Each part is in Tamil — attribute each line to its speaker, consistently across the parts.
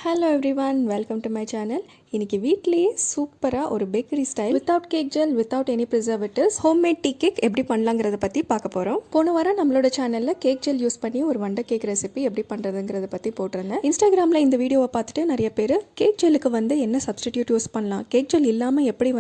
Speaker 1: Hello everyone, welcome to my channel. இன்றைக்கி வீட்லேயே சூப்பராக ஒரு bakery style without cake gel, without any preservatives homemade tea cake எப்படி பண்ணலாங்கிறத பற்றி பார்க்க போகிறோம். போன வாரம் நம்மளோட சேனலில் கேக் ஜெல் யூஸ் பண்ணி ஒரு வண்டை கேக் ரெசிபி எப்படி பண்ணுறதுங்கிறத பற்றி போட்டிருந்தேன். இன்ஸ்டாகிராமில் இந்த வீடியோவை பார்த்துட்டு நிறைய பேர் கேக் ஜெல்லுக்கு என்ன சப்ஸ்டிடியூட் யூஸ் பண்ணலாம், கேக் ஜெல் இல்லாமல் எப்படி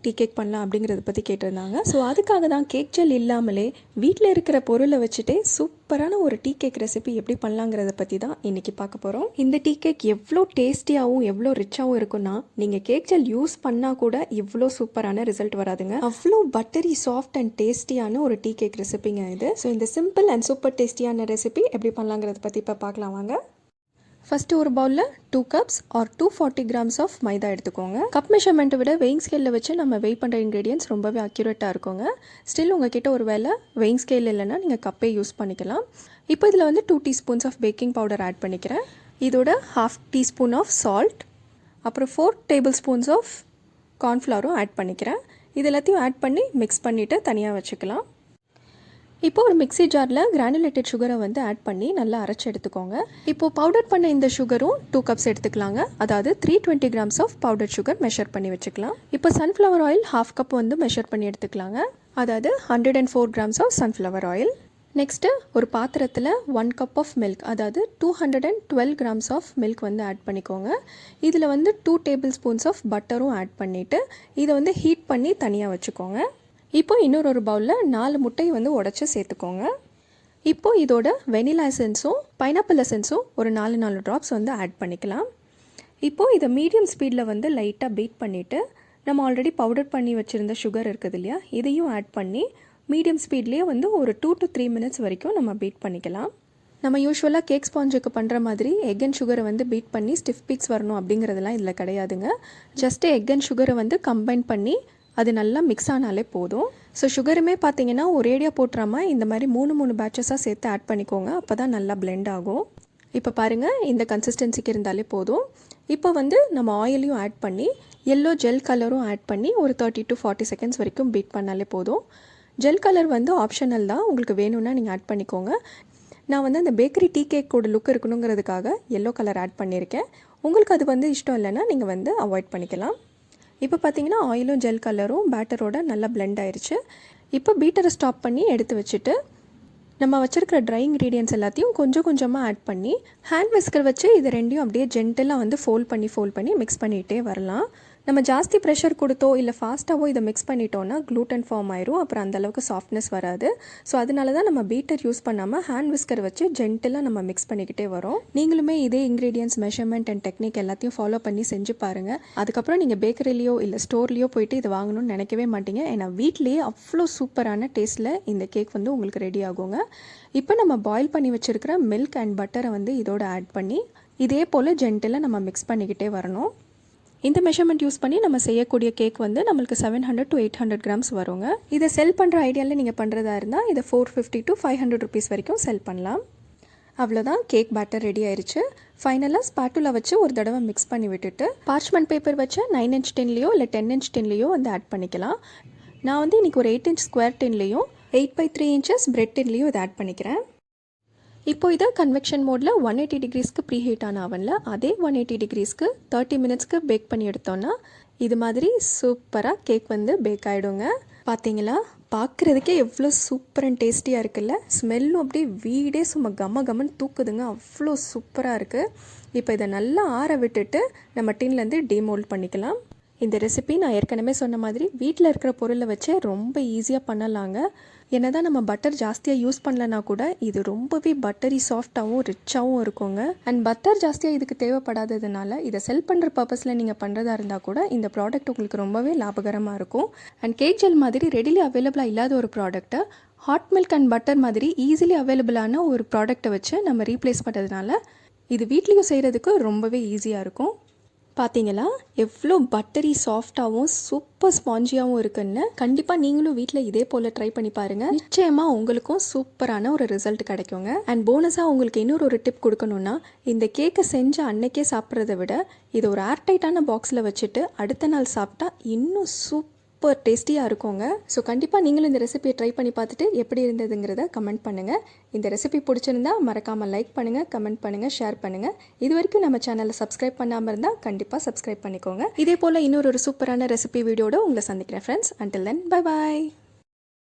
Speaker 1: டீ கேக் பண்ணலாம் அப்படிங்கிறத பற்றி கேட்டிருந்தாங்க. ஸோ அதுக்காக தான் கேக் ஜெல் இல்லாமலே வீட்டில் இருக்கிற பொருளை வச்சுட்டே சூப்பரான ஒரு டீ கேக் ரெசிபி எப்படி பண்ணலாங்கிறத பற்றி தான் இன்றைக்கி பார்க்க போகிறோம். இந்த டீ கேக் எவ்வளோ டேஸ்டியாகவும் எவ்வளோ ரிச்சாகவும் இருக்குன்னா நீங்கள் கேக் ஜெல் யூஸ் பண்ணால் கூட இவ்வளோ சூப்பரான ரிசல்ட் வராதுங்க. அவ்வளோ பட்டரி சாஃப்ட் அண்ட் டேஸ்டியான ஒரு டீ கேக் ரெசிபிங்க இது. ஸோ இந்த சிம்பிள் அண்ட் சூப்பர் டேஸ்டியான ரெசிபி எப்படி பண்ணலாங்கிறத பற்றி இப்போ பார்க்கலாம் வாங்க. ஃபஸ்ட்டு ஒரு பவுலில் 2 cups ஆர் 240 grams ஆஃப் மைதா எடுத்துக்கோங்க. கப் மெஷர்மெண்ட்டை விட வெயிங் ஸ்கேலில் வச்சு நம்ம வெயிட் பண்ணுற இன்க்ரீடியன்ஸ் ரொம்பவே அக்யூரேட்டாக இருக்குங்க. ஸ்டில் உங்ககிட்ட ஒரு வேளை வெயிங் ஸ்கேல் இல்லைன்னா நீங்கள் கப்பே யூஸ் பண்ணிக்கலாம். இப்போ இதில் 2 teaspoons of baking powder add பண்ணிக்கிறேன். இதோட 1/2 teaspoon ஆஃப் சால்ட், அப்புறம் 4 tablespoons ஆஃப் கார்ன்ஃப்ளவரும் ஆட் பண்ணிக்கிறேன். இது எல்லாத்தையும் ஆட் பண்ணி மிக்ஸ் பண்ணிவிட்டு தனியாக வச்சுக்கலாம். இப்போ ஒரு மிக்ஸி ஜாரில் கிரானுலேட்டட் சுகரை ஆட் பண்ணி நல்லா அரைச்சி எடுத்துக்கோங்க. இப்போது பவுடர் பண்ண இந்த சுகரும் 2 cups எடுத்துக்கலாங்க. அதாவது 320 grams of powder sugar measure பண்ணி வச்சுக்கலாம். இப்போ சன்ஃப்ளவர் ஆயில் 1/2 cup மெஷர் பண்ணி எடுத்துக்கலாங்க. அதாவது 104 grams of sunflower oil. Next ஒரு பாத்திரத்தில் 1 cup ஆஃப் மில்க், அதாவது 212 grams ஆஃப் மில்க் ஆட் பண்ணிக்கோங்க. இதில் 2 tablespoons ஆஃப் பட்டரும் ஆட் பண்ணிவிட்டு இதை ஹீட் பண்ணி தனியாக வச்சுக்கோங்க. இப்போ இன்னொரு பவுலில் 4 முட்டையை உடச்சி சேர்த்துக்கோங்க. இப்போது இதோட வெனிலா எசன்ஸும் பைனாப்பிள் எசன்ஸும் ஒரு 4 ட்ராப்ஸ் ஆட் பண்ணிக்கலாம். இப்போது இதை மீடியம் ஸ்பீடில் லைட்டாக பீட் பண்ணிவிட்டு நம்ம ஆல்ரெடி பவுடர் பண்ணி வச்சுருந்த சுகர் இருக்குது இல்லையா, இதையும் ஆட் பண்ணி மீடியம் ஸ்பீட்லேயே ஒரு 2 to 3 minutes வரைக்கும் நம்ம பீட் பண்ணிக்கலாம். நம்ம யூஸ்வலாக கேக் ஸ்பாஞ்சுக்கு பண்ணுற மாதிரி எக் அண்ட் சுகரை பீட் பண்ணி ஸ்டிஃப் பீக்ஸ் வரணும் அப்படிங்கிறதெல்லாம் இதில் கிடையாதுங்க. ஜஸ்ட்டு எக் அண்ட் சுகரை கம்பைன் பண்ணி அது நல்லா மிக்ஸ் ஆனாலே போதும். ஸோ சுகருமே பார்த்தீங்கன்னா ஒரேடியாக போட்டுறாமல் இந்த மாதிரி 3 பேட்சஸாக சேர்த்து ஆட் பண்ணிக்கோங்க. அப்போ தான் நல்லா பிளெண்ட் ஆகும். இப்போ பாருங்கள், இந்த கன்சிஸ்டன்சிக்கு இருந்தாலே போதும். இப்போ நம்ம ஆயிலையும் ஆட் பண்ணி எல்லோ ஜெல் கலரும் ஆட் பண்ணி ஒரு 30 to 40 seconds வரைக்கும் பீட் பண்ணாலே போதும். ஜெல் கலர் ஆப்ஷனல் தான், உங்களுக்கு வேணும்னா நீங்கள் ஆட் பண்ணிக்கோங்க. நான் அந்த பேக்கரி டீ கேக்கோட லுக் இருக்கணுங்கிறதுக்காக எல்லோ கலர் ஆட் பண்ணியிருக்கேன். உங்களுக்கு அது இஷ்டம் இல்லைன்னா நீங்கள் அவாய்ட் பண்ணிக்கலாம். இப்போ பார்த்தீங்கன்னா ஆயிலும் ஜெல் கலரும் பேட்டரோட நல்லா பிளெண்ட் ஆயிடுச்சு. இப்போ பீட்டரை ஸ்டாப் பண்ணி எடுத்து வச்சுட்டு நம்ம வச்சுருக்கிற ட்ரை இன்க்ரீடியன்ஸ் எல்லாத்தையும் கொஞ்சம் கொஞ்சமாக ஆட் பண்ணி ஹேண்ட் விஸ்கர் வச்சு இது ரெண்டையும் அப்படியே ஜென்டலாக ஃபோல்ட் பண்ணி மிக்ஸ் பண்ணிகிட்டே வரலாம். நம்ம ஜாஸ்தி ப்ரெஷர் கொடுத்தோ இல்லை ஃபாஸ்ட்டாகவோ இதை மிக்ஸ் பண்ணிட்டோன்னா க்ளூட்டன் ஃபார்ம் ஆயிரும். அப்புறம் அந்தளவுக்கு சாஃப்ட்னஸ் வராது. ஸோ அதனால தான் நம்ம பீட்டர் யூஸ் பண்ணாமல் ஹேண்ட் விஸ்கர் வச்சு ஜென்டலாக நம்ம மிக்ஸ் பண்ணிக்கிட்டே வரோம். நீங்களுமே இதே இன்க்ரீடியன்ஸ் மெஷர்மெண்ட் அண்ட் டெக்னிக் எல்லாத்தையும் ஃபாலோ பண்ணி செஞ்சு பாருங்கள். அதுக்கப்புறம் நீங்கள் பேக்கரிலேயோ இல்லை ஸ்டோர்லேயோ போயிட்டு இதை வாங்கணும்னு நினைக்கவே மாட்டீங்க. ஏன்னா வீட்லேயே அவ்வளோ சூப்பரான டேஸ்ட்டில் இந்த கேக் உங்களுக்கு ரெடி ஆகுங்க. இப்போ நம்ம பாயில் பண்ணி வச்சுருக்கிற மில்க் அண்ட் பட்டரை இதோட ஆட் பண்ணி இதே போல் ஜென்டலாக நம்ம மிக்ஸ் பண்ணிக்கிட்டே வரணும். இந்த மெஷர்மெண்ட் யூஸ் பண்ணி நம்ம செய்யக்கூடிய கேக் நம்மளுக்கு 700 to 800 grams வருங்க. இதை செல் பண்ணுற ஐடியாவில் நீங்கள் பண்ணுறதா இருந்தால் இதை 450 to 500 rupees வரைக்கும் செல் பண்ணலாம். அவ்வளோதான், கேக் பேட்டர் ரெடி ஆயிடுச்சு. ஃபைனலாக ஸ்பாட்டுலா வச்சு ஒரு தடவை மிக்ஸ் பண்ணி விட்டுட்டு பார்ச்மெண்ட் பேப்பர் வச்சு 9-inch டின்லேயோ இல்லை 10-inch டின்லேயோ ஆட் பண்ணிக்கலாம். நான் இன்றைக்கி ஒரு 8-inch ஸ்கொயர் டின்லேயும் 8/3 inches பிரெட் டின்லேயும் இதை ஆட் பண்ணிக்கிறேன். இப்போ இதை கன்வெக்ஷன் மோடில் 180 degreesக்கு ப்ரீ ஹீட் ஆன அவனில் அதே 180 degreesக்கு 30 minutesக்கு பேக் பண்ணி எடுத்தோன்னா இது மாதிரி சூப்பராக கேக் பேக் ஆகிடுங்க. பார்த்தீங்களா, பார்க்குறதுக்கே எவ்வளோ சூப்பர் அண்ட் டேஸ்டியாக இருக்குல்ல. ஸ்மெல்லும் அப்படியே வீடே சும்மா கம்மன்னு தூக்குதுங்க. அவ்வளோ சூப்பராக இருக்குது. இப்போ இதை நல்லா ஆற விட்டுட்டு நம்ம டின்லேருந்து டீமோல்ட் பண்ணிக்கலாம். இந்த ரெசிபி நான் ஏற்கனவே சொன்ன மாதிரி வீட்டில் இருக்கிற பொருளை வச்சே ரொம்ப ஈஸியாக பண்ணலாங்க. என்னதான் நம்ம பட்டர் ஜாஸ்தியாக யூஸ் பண்ணலனா கூட இது ரொம்பவே பட்டரி சாஃப்டாகவும் ரிச்சாகவும் இருக்குங்க. அண்ட் பட்டர் ஜாஸ்தியாக இதுக்கு தேவைப்படாததுனால இதை செல் பண்ணுற பர்பஸில் நீங்கள் பண்ணுறதா இருந்தால் கூட இந்த ப்ராடக்ட் உங்களுக்கு ரொம்பவே லாபகரமாக இருக்கும். அண்ட் கேக் ஜெல் மாதிரி ரெடிலி அவைலபிளாக இல்லாத ஒரு ப்ராடக்ட்டை ஹாட் மில்க் அண்ட் பட்டர் மாதிரி ஈஸிலி அவைலபிளான ஒரு ப்ராடக்ட்டை வச்சு நம்ம ரீப்ளேஸ் பண்ணுறதுனால இது வீட்லேயும் செய்கிறதுக்கு ரொம்பவே ஈஸியாக இருக்கும். பார்த்தீங்களா, எவ்வளோ பட்டரி சாஃப்டாகவும் சூப்பர் ஸ்பாஞ்சியாகவும் இருக்குன்னு. கண்டிப்பாக நீங்களும் வீட்டில் இதே போல் ட்ரை பண்ணி பாருங்கள். நிச்சயமாக உங்களுக்கும் சூப்பரான ஒரு ரிசல்ட் கிடைக்குங்க. அண்ட் போனஸாக உங்களுக்கு இன்னொரு டிப் கொடுக்கணுன்னா, இந்த கேக்கை செஞ்ச அன்னைக்கே சாப்பிட்றத விட இதை ஒரு ஏர்டைட்டான பாக்ஸில் வச்சுட்டு அடுத்த நாள் சாப்பிட்டா இன்னும் சூப்பர் டேஸ்டியாக இருக்குங்க. ஸோ கண்டிப்பாக நீங்களும் இந்த ரெசிபியை ட்ரை பண்ணி பார்த்துட்டு எப்படி இருந்ததுங்கிறத கமெண்ட் பண்ணுங்கள். இந்த ரெசிபி பிடிச்சிருந்தா மறக்காமல் லைக் பண்ணுங்கள், கமெண்ட் பண்ணுங்கள், ஷேர் பண்ணுங்கள். இது வரைக்கும் நம்ம சேனலை சப்ஸ்கிரைப் பண்ணாமல் இருந்தால் கண்டிப்பாக சப்ஸ்கிரைப் பண்ணிக்கோங்க. இதே போல் இன்னொரு சூப்பரான ரெசிபி வீடியோட உங்களை சந்திக்கிறேன் friends. Until then bye bye.